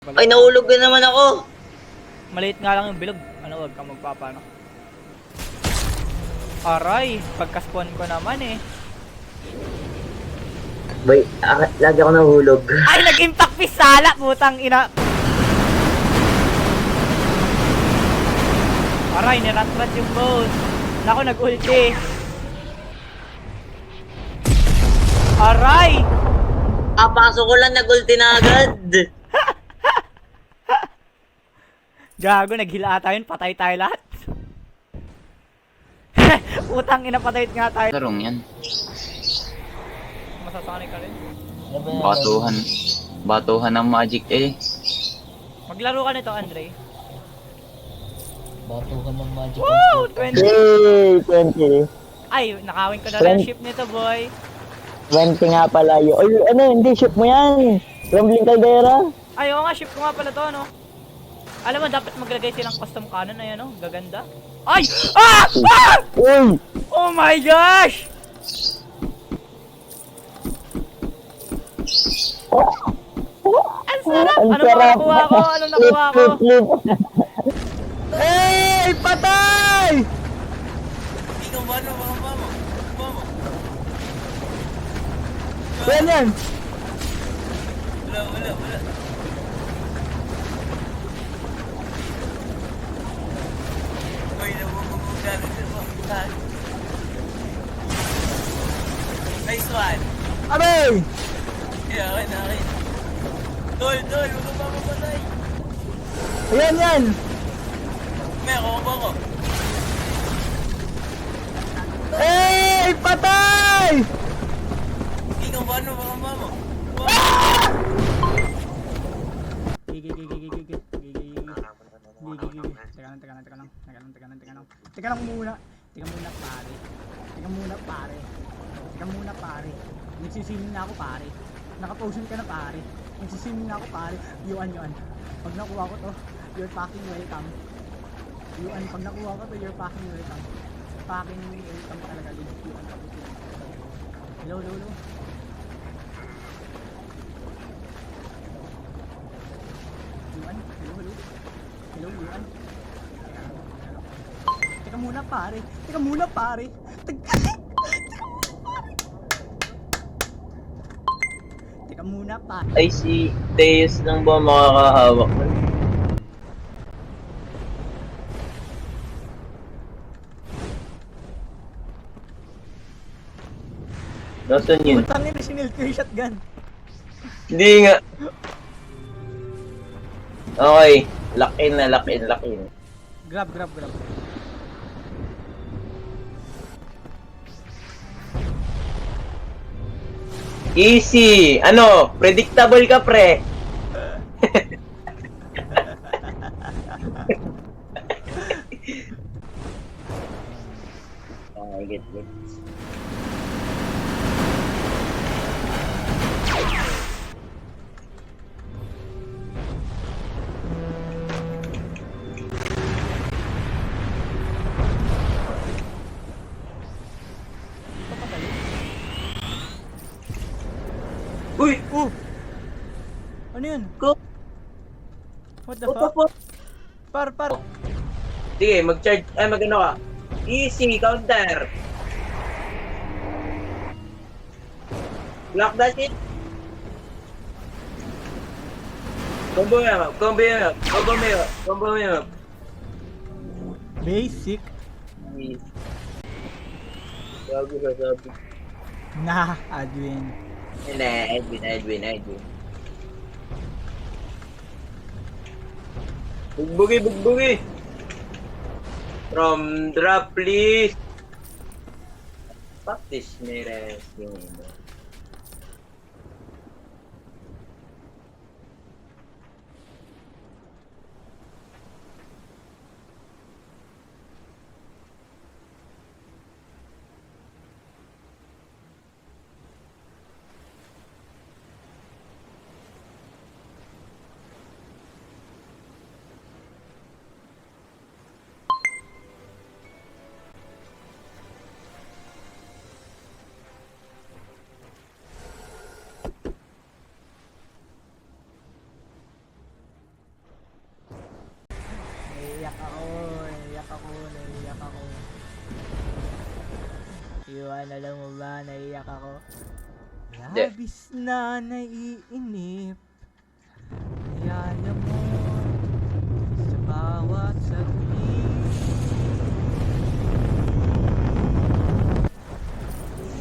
Ay, nahulog na naman ako. Maliit nga lang yung bilog. Ano, wag kang magpapano. Aray, pagka-spawn ko naman eh. Boy, lagi ako nahulog. Ay, nag-impact pisala, putang ina. Aray, niratrat yung boat. Naku, nag-ulti. Aray! Pasok ko lang, nag-ulti na agad. Gago, naghila ata yun. Patay tayo lahat. Utang ina, patay nga tayo. Larong yan. Masasanay ka rin. Batuhan. Batuhan ng Magic eh. Maglaro ka nito, Andre. Batukan ng Magic. Woo! 20. Yay! 20. Ay, nakawin ko na rin ship nito, boy. 20 nga pala yun. Oy, ano, hindi, ship mo yan. Rumbling Caldera. Ay, oo nga, ship ko nga pala to, ano. Alam mo, dapat maglagay silang custom cannon na yan, no? Gaganda. Ay! Ah! Ah! Uy! Oh my gosh! Ang sarap! Ang Ano ba sarap. nakuha ko? Ano nakuha ko? Flip. Hey! Patay! Yan yan! Nice one. Aray! Yeah, okay. Tol, huwag ka pa mapatay. Ayan yan! Meron ko ako. Hey! Patay! Ikaw ba ano baka mo? Teka lang muna. Teka muna pare. Nagsisimin na ako pare. Nakapotion ka na pare. Nagsisimin na ako pare. Yuan. Pag nakuha ko to, you're fucking welcome. Yuan, pag nakuha ko to, you're fucking welcome. Fucking welcome talaga. Yuan. Hello. Hello, Yuan. Teka muna pare. Teka muna pare. Ay, si Teus lang ba makakahawak? Nasaan yun? Putang ina, sinil ko yung shotgun. Hindi nga. Okay. Lock in. Grab. Easy! Ano? Predictable ka, pre. Okay, get. Uy! Ano yun? Go! What the fuck? Par. Sige, mag-charge. Ay, mag-ano ka. Easy, counter. Block that shit. Combo mo yan. Basic. Sabi. Nah, Adwin. Edwin. Bugbugi. From drop, please. Fuck this, Neres. Naiiyak ako. Iwan, alam mo ba, naiiyak ako. Hindi. Labis na naiinip. Niyaya mo sa bawat saglit.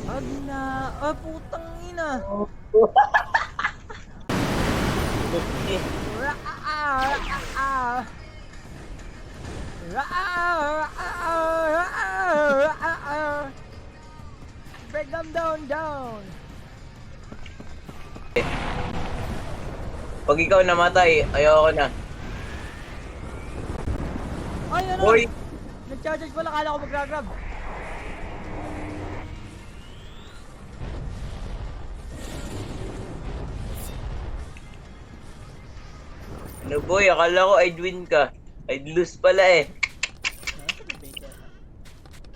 Pag na... putang ina! Break them down. Pag ikaw namatay, ayoko na. Ay, ano? Hoy! Nag-charge pala, kala ko mag-grab. Ano boy, akala ko I'd win ka. I'd lose pala eh.